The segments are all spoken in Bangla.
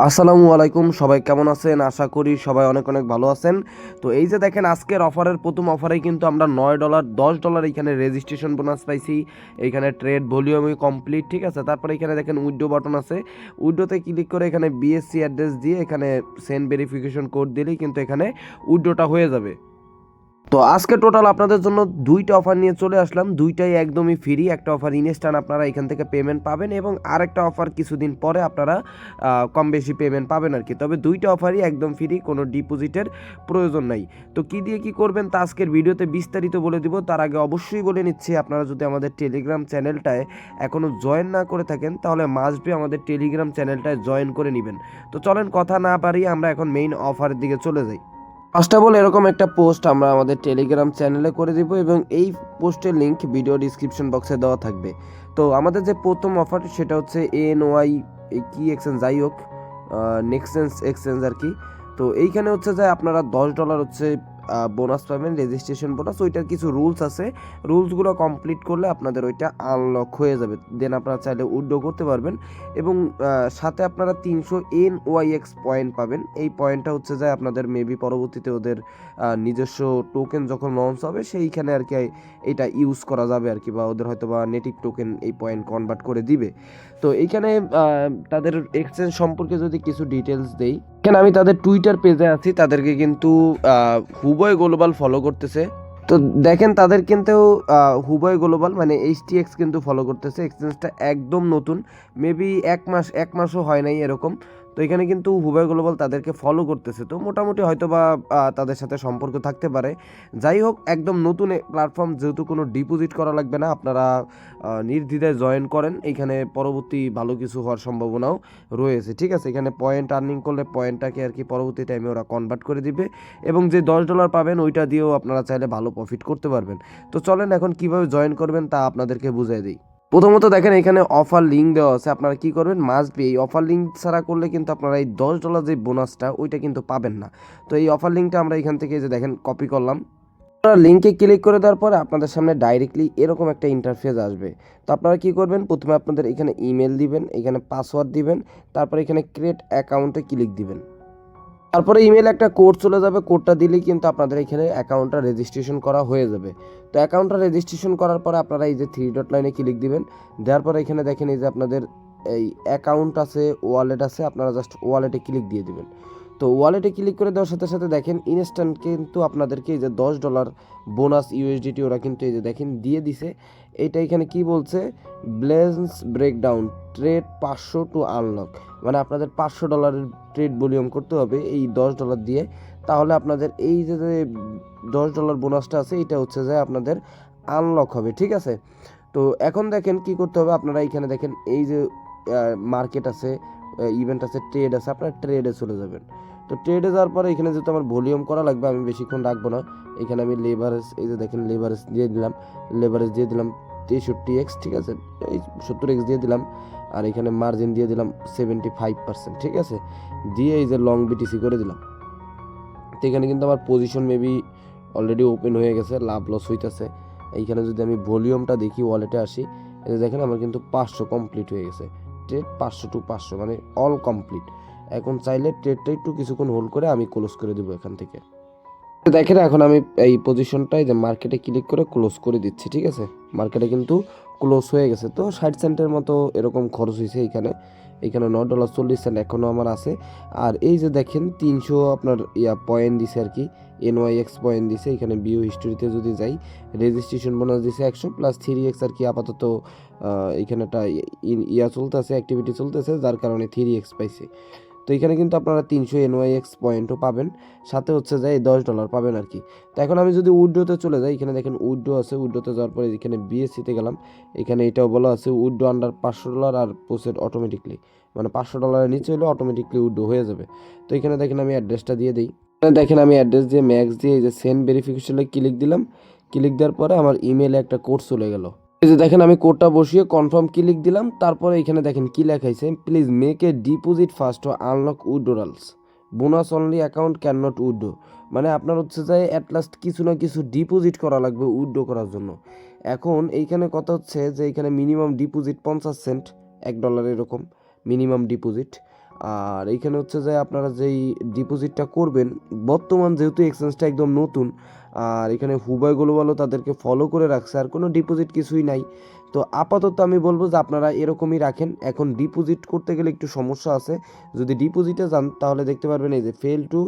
আসসালামু আলাইকুম, সবাই কেমন আছেন? আশা করি সবাই অনেক অনেক ভালো আছেন। তো এই যে দেখেন, আজকের অফারের প্রথম অফারেই কিন্তু আমরা $9 $10 এখানে রেজিস্ট্রেশন বোনাস পাইছি। এইখানে ট্রেড ভলিউমই কমপ্লিট, ঠিক আছে। তারপরে এখানে দেখেন উইথড্র বাটন আছে। উইথড্রোতে ক্লিক করে এখানে বিএসসি অ্যাড্রেস দিয়ে এখানে সেন্ড ভেরিফিকেশন কোড দিলেই কিন্তু এখানে উইথড্রটা হয়ে যাবে। তো আজকে টোটাল আপনাদের জন্য দুইটা অফার নিয়ে চলে আসলাম, দুইটাই একদমই ফ্রি। একটা অফার ইনস্ট্যান্ট আপনারা এখান থেকে পেমেন্ট পাবেন, এবং আরেকটা অফার কিছুদিন পরে আপনারা কম বেশি পেমেন্ট পাবেন আর কি। তবে দুইটা অফারই একদম ফ্রি, কোনো ডিপোজিটের প্রয়োজন নাই। তো কী দিয়ে কী করবেন তা আজকের ভিডিওতে বিস্তারিত বলে দিব। তার আগে অবশ্যই বলে নিচ্ছি, আপনারা যদি আমাদের টেলিগ্রাম চ্যানেলটায় এখনও জয়েন না করে থাকেন তাহলে মাস্ট বি আমাদের টেলিগ্রাম চ্যানেলটায় জয়েন করে নেবেন। তো চলেন কথা না পারিয়ে আমরা এখন মেইন অফারের দিকে চলে যাই। ফার্স্ট অফ অল এরকম একটা পোস্ট আমরা আমাদের টেলিগ্রাম চ্যানেলে করে দিব, এবং এই পোস্টের লিঙ্ক ভিডিও ডিসক্রিপশন বক্সে দেওয়া থাকবে। তো আমাদের যে প্রথম অফার সেটা হচ্ছে এএনওয়াই কি এক্সচেঞ্জ, যাই হোক নেক্সচেঞ্জ এক্সচেঞ্জ আর কি। তো এইখানে হচ্ছে যে আপনারা $10 হচ্ছে বোনাস পাবেন, রেজিস্ট্রেশন বোনাস। ওইটার কিছু রুলস আছে, রুলসগুলো কমপ্লিট করলে আপনাদের ওইটা আনলক হয়ে যাবে। দেন আপনারা চাইলে উইথড্র করতে পারবেন, এবং সাথে আপনারা 300 NYX পয়েন্ট পাবেন। এই পয়েন্টটা হচ্ছে যে আপনাদের মেবি পরবর্তীতে ওদের নিজস্ব টোকেন যখন লঞ্চ হবে সেইখানে আর কি এটা ইউজ করা যাবে আর কি, বা ওদের হয়তো বা নেটিভ টোকেন এই পয়েন্ট কনভার্ট করে দিবে। তো এইখানে তাদের এক্সচেঞ্জ সম্পর্কে যদি কিছু ডিটেলস দেই, এখানে আমি তাদের টুইটার পেজে আছি, তাদেরকে কিন্তু হুবই গ্লোবাল ফলো করতেছে। তো দেখেন তাদের কিন্তু হুবই গ্লোবাল মানে HTX কিন্তু ফলো করতেছে। এক্সচেঞ্জটা একদম নতুন, মেবি এক মাসও হয় নাই এরকম। তো এখানে কিন্তু হুবই গ্লোবাল তাদেরকে ফলো করতেছে, তো মোটামুটি হয়তো বা তাদের সাথে সম্পর্ক থাকতে পারে। যাই হোক, একদম নতুন প্ল্যাটফর্ম, যেহেতু কোনো ডিপোজিট করা লাগবে না, আপনারা নির্দ্বিধায় জয়েন করেন। এখানে পরবর্তী ভালো কিছু হওয়ার সম্ভাবনাও রয়েছে, ঠিক আছে। এখানে পয়েন্ট আর্নিং করলে পয়েন্টটাকে আর কি পরবর্তী টাইমে ওরা কনভার্ট করে দিবে, এবং যে $10 পাবেন ওইটা দিয়েও আপনারা চাইলে ভালো প্রফিট করতে পারবেন। তো চলেন এখন কিভাবে জয়েন করবেন তা আপনাদেরকে বুঝিয়ে দিই। প্রথমত দেখেন এখানে অফার লিঙ্ক দেওয়া আছে, আপনারা কি করবেন, মাস্ট বি এই অফার লিঙ্ক ছাড়া করলে কিন্তু আপনারা এই $10 যে বোনাসটা ওইটা কিন্তু পাবেন না। তো এই অফার লিঙ্কটা আমরা এখান থেকে যে দেখেন কপি করলাম। আপনারা লিঙ্কে ক্লিক করে দেওয়ার পরে আপনাদের সামনে ডাইরেক্টলি এরকম একটা ইন্টারফেস আসবে। তো আপনারা কি করবেন, প্রথমে আপনাদের এখানে ইমেল দিবেন, এখানে পাসওয়ার্ড দিবেন, তারপরে এখানে ক্রিয়েট অ্যাকাউন্টে ক্লিক দিবেন। তারপরে ইমেলে একটা কোড চলে যাবে, কোডটা দিলেই কিন্তু আপনাদের এখানে অ্যাকাউন্টটা রেজিস্ট্রেশন করা হয়ে যাবে। তো অ্যাকাউন্টটা রেজিস্ট্রেশন করার পরে আপনারা এই যে 3 ডট লাইনে ক্লিক দিবেন। দেওয়ার পরে এখানে দেখেন এই যে আপনাদের এই অ্যাকাউন্ট আছে, ওয়ালেট আছে, আপনারা জাস্ট ওয়ালেটে ক্লিক দিয়ে দিবেন। তো ওয়ালেটে ক্লিক করে দেওয়ার সাথে সাথে দেখেন ইনস্ট্যান্ট কিন্তু আপনাদেরকে এই যে $10 বোনাস ইউএসডিটি ওরা কিন্তু এই যে দেখেন দিয়ে দিছে। এইটা এখানে কি বলছে, ব্লেন্স ব্রেকডাউন ট্রেড 500 টু আনলক, মানে আপনাদের $500 ট্রেড ভলিউম করতে হবে এই $10 দিয়ে। তাহলে আপনাদের এই যে $10 বোনাসটা আছে এটা হচ্ছে যে আপনাদের আনলক হবে, ঠিক আছে। তো এখন দেখেন কি করতে হবে, আপনারা এখানে দেখেন এই যে মার্কেট আছে, ইভেন্ট আছে, ট্রেড আছে, আপনারা ট্রেডে চলে যাবেন। তো ট্রেডে যাওয়ার পরে এখানে যেহেতু আমার ভলিউম করা লাগবে, আমি বেশিক্ষণ রাখবো না। এখানে আমি লেভারেজ, এই যে দেখেন লেভারেজ দিয়ে দিলাম, 63x, ঠিক আছে, এই 70x দিয়ে দিলাম। আর এখানে মার্জিন দিয়ে দিলাম 75%, ঠিক আছে, দিয়ে এই যে লং বিটিসি করে দিলাম। তো এখানে কিন্তু আমার পজিশন মেবি অলরেডি ওপেন হয়ে গেছে, লাভ লস হইতেছে। এইখানে যদি আমি ভলিউমটা দেখি, ওয়ালেটে আসি, এই যে দেখেন আমার কিন্তু 500 কমপ্লিট হয়ে গেছে। ট্রেড 500 টু 500 মানে অল কমপ্লিট। এখন চাইলে ট্রেডটা একটু কিছুক্ষণ হোল্ড করে আমি ক্লোজ করে দেবো এখান থেকে। দেখেন এখন আমি এই পজিশনটাই যে মার্কেটে ক্লিক করে ক্লোজ করে দিচ্ছি, ঠিক আছে। মার্কেটে কিন্তু ক্লোজ হয়ে গেছে। তো 60 সেন্টের মতো এরকম খরচ হয়েছে এখানে। এখানে $9.40 এখনও আমার আছে। আর এই যে দেখেন 300 আপনার পয়েন্ট দিছে আর কি, NYX পয়েন্ট দিছে। এখানে বিও হিস্টোরিতে যদি যাই, রেজিস্ট্রেশন বোনাস দিছে 100 প্লাস 3x আর কি। আপাতত এখানে একটা চলতেছে, অ্যাক্টিভিটি চলতেছে, যার কারণে 3x পাইছে। তো এখানে কিন্তু আপনারা 300 NYX পয়েন্টও পাবেন, সাথে হচ্ছে যে $10 পাবেন আর কি। তো এখন আমি যদি উইথড্রোতে চলে যাই, এখানে দেখেন উইথড্রো আছে। উইথড্রোতে যাওয়ার পরে এখানে বিএসসিতে গেলাম, এখানে এটাও বলা আছে উইথড্রো আন্ডার $500 আর প্রসেড অটোমেটিকলি, মানে $500 নিচে হলে অটোমেটিকলি উইথড্রো হয়ে যাবে। তো এখানে দেখেন আমি অ্যাড্রেসটা দিয়ে দিই। এখানে দেখেন আমি অ্যাড্রেস দিয়ে ম্যাক্স দিয়ে এই যে সেন্ড ভেরিফিকেশনে ক্লিক দিলাম। ক্লিক দেওয়ার পরে আমার ইমেলে একটা কোড চলে গেল। এই যে দেখেন আমি কোডটা বসিয়ে কনফার্ম ক্লিক দিলাম। তারপরে এখানে দেখেন কি লেখাইছে, please make a deposit first to unlock withdrawals, bonus only account can not withdraw. মানে আপনার হচ্ছে যে অ্যাট লাস্ট কিছু না কিছু ডিপোজিট করা লাগবে উইথড্রো করার জন্য। এখন এইখানে কথা হচ্ছে যে এখানে মিনিমাম ডিপোজিট 50 সেন্ট, $1 এরকম মিনিমাম ডিপোজিট। আর এইখানে হচ্ছে যে আপনারা যেই ডিপোজিটটা করবেন, বর্তমান যেহেতু এক্সচেঞ্জটা একদম নতুন, আর এখানে হুবাই গ্লোবালও তাদেরকে ফলো করে রাখছে, আর কোনো ডিপোজিট কিছুই নাই। তো আপাতত আমি বলবো যে আপনারা এরকমই রাখেন। এখন ডিপোজিট করতে গেলে একটু সমস্যা আছে। যদি ডিপোজিটে যান তাহলে দেখতে পারবেন এই যে fail to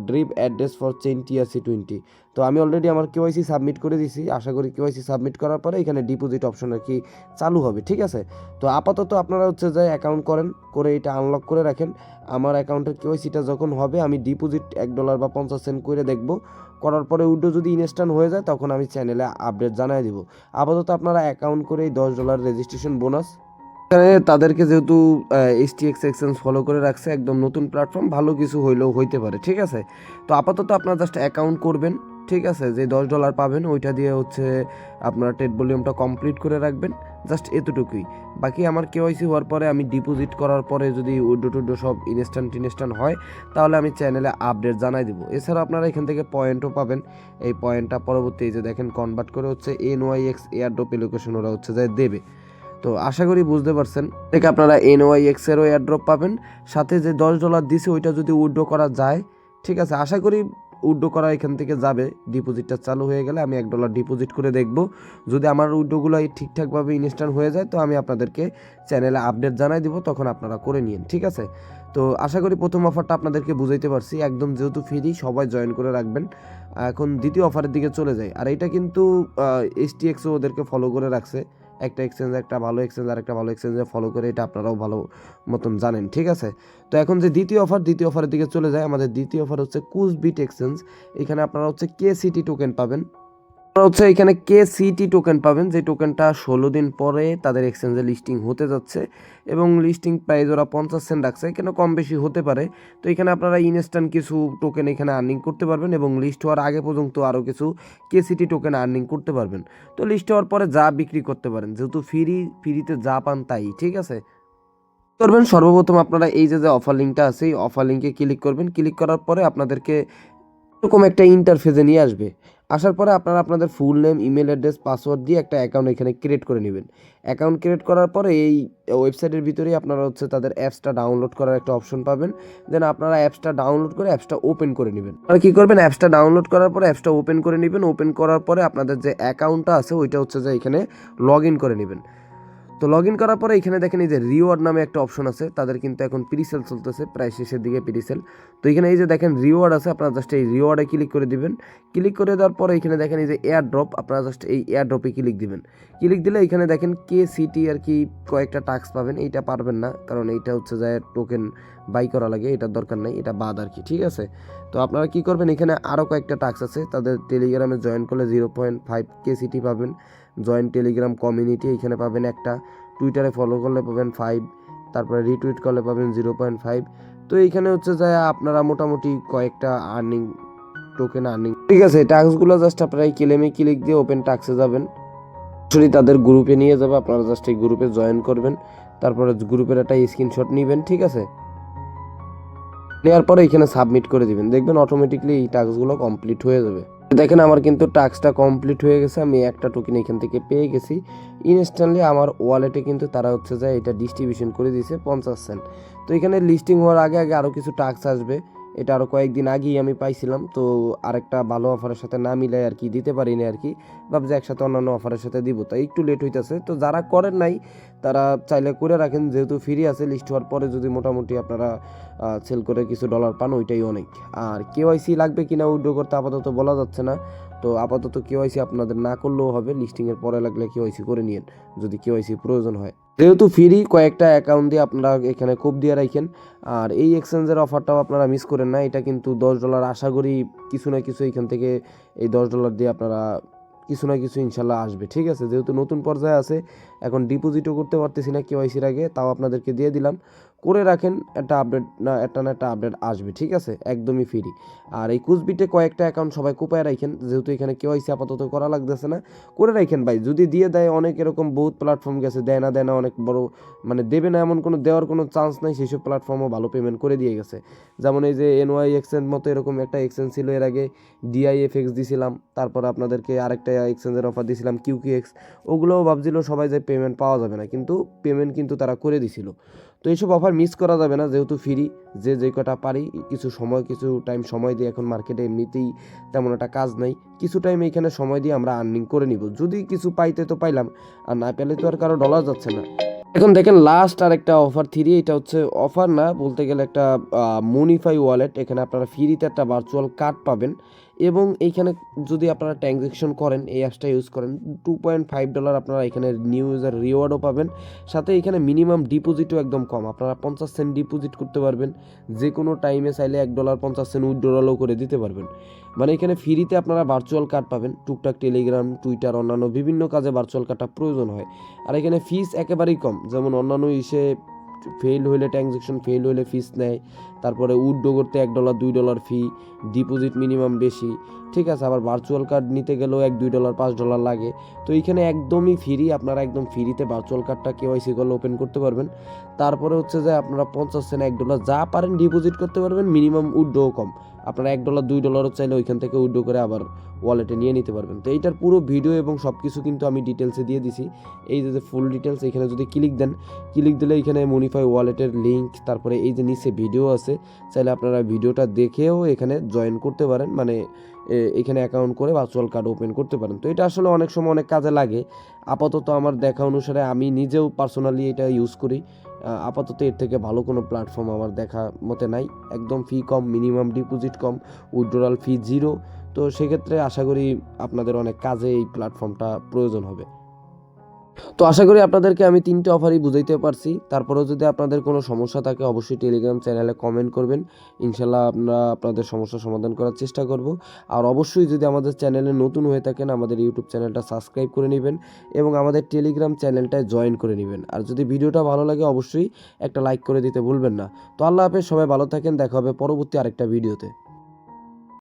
drip address for chain TRC20। তো আমি অলরেডি আমার কেওয়াইসি সাবমিট করে দিছি। আশা করি কেওয়াইসি সাবমিট করার পরে এখানে ডিপোজিট অপশন আর কি চালু হবে, ঠিক আছে? তো আপাতত আপনারা হচ্ছে যে অ্যাকাউন্ট করেন, করে এটা আনলক করে রাখেন। আমার অ্যাকাউন্টের কেওয়াইসিটা যখন হবে আমি ডিপোজিট $1 বা 50 সেন্ট করে দেখব। করার পরে উইড্রো যদি ইনস্ট্যান্ট হয়ে যায় তখন আমি চ্যানেলে আপডেট জানাই দিব। আপাতত আপনারা অ্যাকাউন্ট করে এই $10 রেজিস্ট্রেশন বোনাস, এখানে তাদেরকে যেহেতু STX এক্সচেঞ্জ ফলো করে রাখছে, একদম নতুন প্ল্যাটফর্ম, ভালো কিছু হইলেও হইতে পারে, ঠিক আছে? তো আপাতত আপনারা জাস্ট অ্যাকাউন্ট করবেন, ঠিক আছে? যে $10 পাবেন ওইটা দিয়ে হচ্ছে আপনারা ট্রেড ভলিউমটা কমপ্লিট করে রাখবেন, জাস্ট এতটুকুই। বাকি আমার কেওয়াইসি হওয়ার পরে আমি ডিপোজিট করার পরে যদি উইড্রো টুড্রো সব ইনস্ট্যান্ট হয় তাহলে আমি চ্যানেলে আপডেট জানাই দিব। এছাড়া আপনারা এখান থেকে পয়েন্টও পাবেন। এই পয়েন্টটা পরবর্তী এই যে দেখেন কনভার্ট করে হচ্ছে NYX এয়ারড্রপ লোকেশন ওরা হচ্ছে যে দেবে। তো আশা করি বুঝতে পারছেন। থেকে আপনারা NYX এরও এয়ারড্রপ পাবেন, সাথে যে $10 দিছে ওইটা যদি উইথড্র করা যায়, ঠিক আছে? আশা করি উইথড্র করা এখান থেকে যাবে। ডিপোজিটটা চালু হয়ে গেলে আমি $1 ডিপোজিট করে দেখব। যদি আমার উইথড্রগুলো ঠিকঠাকভাবে ইনস্ট্যান্ট হয়ে যায় তো আমি আপনাদেরকে চ্যানেলে আপডেট জানাই দিব, তখন আপনারা করে নিন, ঠিক আছে? তো আশা করি প্রথম অফারটা আপনাদেরকে বুঝাইতে পারছি, একদম যেহেতু ফ্রি সবাই জয়েন করে রাখবেন। এখন দ্বিতীয় অফারের দিকে চলে যাই। আর এটা কিন্তু STXও ওদেরকে ফলো করে রাখছে। একটা এক্সচেঞ্জ, একটা ভালো এক্সচেঞ্জ আর একটা ভালো এক্সচেঞ্জে ফলো করে, এটা আপনারাও ভালো মতন জানেন, ঠিক আছে? তো এখন যে দ্বিতীয় অফারের দিকে চলে যায়। আমাদের দ্বিতীয় অফার হচ্ছে কুসবিট এক্সচেঞ্জ। এখানে আপনারা হচ্ছে KCT টোকেন পাবেন। আপনারা হচ্ছে এখানে KCT টোকেন পাবেন, যে টোকেনটা 16 দিন পরে তাদের এক্সচেঞ্জে লিস্টিং হতে যাচ্ছে, এবং লিস্টিং প্রাইস ওরা 50 সেন্ট রাখছে, এখানে কম বেশি হতে পারে। তো এখানে আপনারা ইনস্ট্যান্ট কিছু টোকেন এখানে আর্নিং করতে পারবেন, এবং লিস্ট হওয়ার আগে পর্যন্ত আরও কিছু KCT টোকেন আর্নিং করতে পারবেন। তো লিস্ট হওয়ার পরে যা বিক্রি করতে পারেন, যেহেতু ফ্রিতে যা পান তাই, ঠিক আছে? করবেন সর্বপ্রথম আপনারা এই যে অফার লিঙ্কটা আছে, এই অফার লিঙ্কে ক্লিক করবেন। ক্লিক করার পরে আপনাদেরকে এরকম একটা ইন্টারফেসে নিয়ে আসবে। আসার পরে আপনারা আপনাদের full name, email address, password দিয়ে একটা অ্যাকাউন্ট এখানে ক্রিয়েট করে নেবেন। অ্যাকাউন্ট ক্রিয়েট করার পরে এই ওয়েবসাইটের ভিতরেই আপনারা হচ্ছে তাদের অ্যাপসটা ডাউনলোড করার একটা অপশন পাবেন। দেন আপনারা অ্যাপসটা ডাউনলোড করে অ্যাপসটা ওপেন করে নেবেন। আর কি করবেন, অ্যাপসটা ডাউনলোড করার পরে অ্যাপসটা ওপেন করে নেবেন। ওপেন করার পরে আপনাদের যে অ্যাকাউন্টটা আছে ওইটা হচ্ছে যে এখানে লগ ইন করে নেবেন। তো লগ ইন করার পরে এখানে দেখেন এই যে রিওয়ার্ড নামে একটা অপশন আছে, তাদের কিন্তু এখন প্রিসেল চলতেছে, প্রায় শেষের দিকে প্রিসেল। তো এখানে এই যে দেখেন রিওয়ার্ড আছে, আপনারা জাস্ট এই রিওয়ার্ডে ক্লিক করে দিবেন। ক্লিক করে দেওয়ার পরে এখানে দেখেন এই যে এয়ার ড্রপ, আপনারা জাস্ট এই এয়ার ড্রপে ক্লিক দিবেন। ক্লিক দিলে এখানে দেখেন KCT আর কি কয়েকটা টাস্ক পাবেন। এইটা পারবেন না, কারণ এইটা হচ্ছে যে টোকেন বাই করা লাগে, এটার দরকার নাই, এটা বাদ আর কি, ঠিক আছে? তো আপনারা কি করবেন, এখানে আরও কয়েকটা টাস্ক আছে, তাদের টেলিগ্রামে জয়েন করলে 0.5 KCT পাবেন। জয়েন টেলিগ্রাম কমিউনিটি এখানে পাবেন একটা। টুইটারে ফলো করলে পাবেন 5, তারপরে রিটুইট করলে পাবেন 0.5। তো এইখানে হচ্ছে যে আপনারা মোটামুটি কয়েকটা টোকেন আর্নিং, ঠিক আছে? টাস্কগুলো জাস্ট আপনারা এই ক্লেমে ক্লিক দিয়ে ওপেন টাস্কে যাবেন, সরাসরি তাদের গ্রুপে নিয়ে যাবে। আপনারা জাস্ট এই গ্রুপে জয়েন করবেন, তারপরে গ্রুপের একটা স্ক্রিনশট নেবেন, ঠিক আছে? নেওয়ার পরে এখানে সাবমিট করে দিবেন, দেখবেন অটোমেটিকলি এই টাস্কগুলো কমপ্লিট হয়ে যাবে। দেখেন আমার কিন্তু টাস্কটা কমপ্লিট হয়ে গেছে, আমি একটা টোকেন এখান থেকে পেয়ে গেছি ইনস্ট্যান্টলি। আমার ওয়ালেটে কিন্তু তারা হচ্ছে যে এটা ডিস্ট্রিবিউশন করে দিয়েছে 50 সেন্ট। তো এখানে লিস্টিং হওয়ার আগে আগে আরও কিছু টাস্ক আসবে, এটা আরও কয়েকদিন আগেই আমি পাইছিলাম। তো আরেকটা ভালো অফারের সাথে না মিলাই আর কি দিতে পারিনি আর কি, ভাবছি একসাথে অন্যান্য অফারের সাথে দিব, তাই একটু লেট হইতেছে। তো যারা করেন নাই তারা চাইলে করে রাখেন, যেহেতু ফ্রি আছে। লিস্ট হওয়ার পরে যদি মোটামুটি আপনারা সেল করে কিছু ডলার পান ওইটাই অনেক। আর KYC লাগবে কিনা উইথড্র করতে আপাতত বলা যাচ্ছে না। তো আপাতত KYC আপনাদের না করলেও হবে, লিস্টিংয়ের পরে লাগলে KYC করে নিন যদি KYC প্রয়োজন হয়। যেহেতু ফ্রি, কয়েকটা অ্যাকাউন্ট দিয়ে আপনারা এখানে কোপ দিয়ে রাখেন। আর এই এক্সচেঞ্জের অফারটাও আপনারা মিস করেন না, এটা কিন্তু $10 আশা করি কিছু না কিছু এখান থেকে এই $10 দিয়ে আপনারা কিছু না কিছু ইনশাল্লাহ আসবে, ঠিক আছে? যেহেতু নতুন পর্যায়ে আছে, এখন ডিপোজিটও করতে পারতেছি না KYCর আগে, তাও আপনাদেরকে দিয়ে দিলাম। করে রাখেন, একটা আপডেট না একটা আপডেট আসবে, ঠিক আছে? একদমই ফ্রি। আর এই কুচবিটে কয়েকটা অ্যাকাউন্ট সবাই কোপায় রাখেন, যেহেতু এখানে KYC আপাতত করা লাগতেছে না। করে রাখেন ভাই, যদি দিয়ে দেয়, অনেক এরকম বহুত প্ল্যাটফর্ম গেছে দেয় না অনেক বড়, মানে দেবে না এমন কোনো দেওয়ার কোনো চান্স নাই, সেই সব প্ল্যাটফর্মও ভালো পেমেন্ট করে দিয়ে গেছে। যেমন এই যে NYX এর মতো এরকম একটা এক্সচেঞ্জ ছিল এর আগে, DIFX দিছিলাম, তারপর আপনাদেরকে আরেকটা এক্সচেঞ্জের অফার দিছিলাম QQX। ওগুলোও ভাবছিল সবাই যে পেমেন্ট পাওয়া যাবে না, কিন্তু পেমেন্ট কিন্তু তারা করে দিছিল। তো এইসব অফার মিস করা যাবে না, যেহেতু ফ্রি, যে কটা পারি কিছু টাইম সময় দিয়ে, এখন মার্কেটে এমনিতেই তেমন একটা কাজ নাই, কিছু টাইম এইখানে সময় দিয়ে আমরা আর্নিং করে নিব। যদি কিছু পাইতে তো পাইলাম, আর না পেলে তো আর কারো ডলার যাচ্ছে না। এখন দেখেন লাস্ট আর একটা অফার 3, এটা হচ্ছে অফার না বলতে গেলে একটা মনিফাই ওয়ালেট। এখানে আপনারা ফ্রিতে একটা ভার্চুয়াল কার্ড পাবেন, এবং এইখানে যদি আপনারা ট্রানজ্যাকশন করেন, এই অ্যাপসটা ইউজ করেন, $2.5 আপনারা এখানে নিউ ইউজার রিওয়ার্ডও পাবেন। সাথে এখানে মিনিমাম ডিপোজিটও একদম কম, আপনারা 50 সেন্ট ডিপোজিট করতে পারবেন, যে কোনো টাইমে চাইলে $1.50 উইথড্রলও করে দিতে পারবেন। মানে এখানে ফ্রিতে আপনারা ভার্চুয়াল কার্ড পাবেন, টুকটাক টেলিগ্রাম, টুইটার, অন্যান্য বিভিন্ন কাজে ভার্চুয়াল কার্ডটা প্রয়োজন হয়। আর এখানে ফিস একেবারেই কম, যেমন অন্যান্য ফেল হইলে ট্রানজ্যাকশন ফেল হইলে ফিস নেয়, তারপরে উইথড্র করতে $1 $2 ফি, ডিপোজিট মিনিমাম বেশি, ঠিক আছে। আবার ভার্চুয়াল কার্ড নিতে গেলেও $1 $2 $5 লাগে। তো এইখানে একদমই ফ্রি, আপনারা একদম ফ্রিতে ভার্চুয়াল কার্ডটা কেওয়াইসি করলে ওপেন করতে পারবেন। তারপরে হচ্ছে যে আপনারা 50 সেন্ট $1 যা পারেন ডিপোজিট করতে পারবেন, মিনিমাম উইথড্রও কম, আপনারা $1 $2 চাইলে ওইখান থেকে উইথড্র করে আবার ওয়ালেটে নিয়ে নিতে পারবেন। তো এইটার পুরো ভিডিও এবং সব কিছু কিন্তু আমি ডিটেলসে দিয়ে দিছি, এই যে ফুল ডিটেলস। এখানে যদি ক্লিক দিলে এখানে মনিফাই ওয়ালেটের লিঙ্ক, তারপরে এই যে নিচে ভিডিও আছে, চাইলে আপনারা ভিডিওটা দেখেও এখানে জয়েন করতে পারেন, মানে এখানে অ্যাকাউন্ট করে ভার্চুয়াল কার্ড ওপেন করতে পারেন। তো এটা আসলে অনেক সময় অনেক কাজে লাগে। আপাতত আমার দেখা অনুসারে আমি নিজেও পার্সোনালি এটা ইউজ করি। আপাতত এর থেকে ভালো কোনো প্ল্যাটফর্ম আমার দেখা মতে নাই, একদম ফি কম, মিনিমাম ডিপোজিট কম, উইথড্রয়াল ফি 0। তো সেক্ষেত্রে আশা করি আপনাদের অনেক কাজে এই প্ল্যাটফর্মটা প্রয়োজন হবে। তো আশা করি আপনাদেরকে আমি 3টে অফারই বুঝাইতে পারছি। তারপরেও যদি আপনাদের কোনো সমস্যা থাকে অবশ্যই টেলিগ্রাম চ্যানেলে কমেন্ট করবেন, ইনশাল্লাহ আমরা আপনাদের সমস্যার সমাধান করার চেষ্টা করব। আর অবশ্যই যদি আমাদের চ্যানেলে নতুন হয়ে থাকেন, আমাদের ইউটিউব চ্যানেলটা সাবস্ক্রাইব করে নেবেন এবং আমাদের টেলিগ্রাম চ্যানেলটায় জয়েন করে নেবেন। আর যদি ভিডিওটা ভালো লাগে অবশ্যই একটা লাইক করে দিতে ভুলবেন না। তো আল্লাহ হাফেজ, সবাই ভালো থাকেন, দেখা হবে পরবর্তী আরেকটা ভিডিওতে।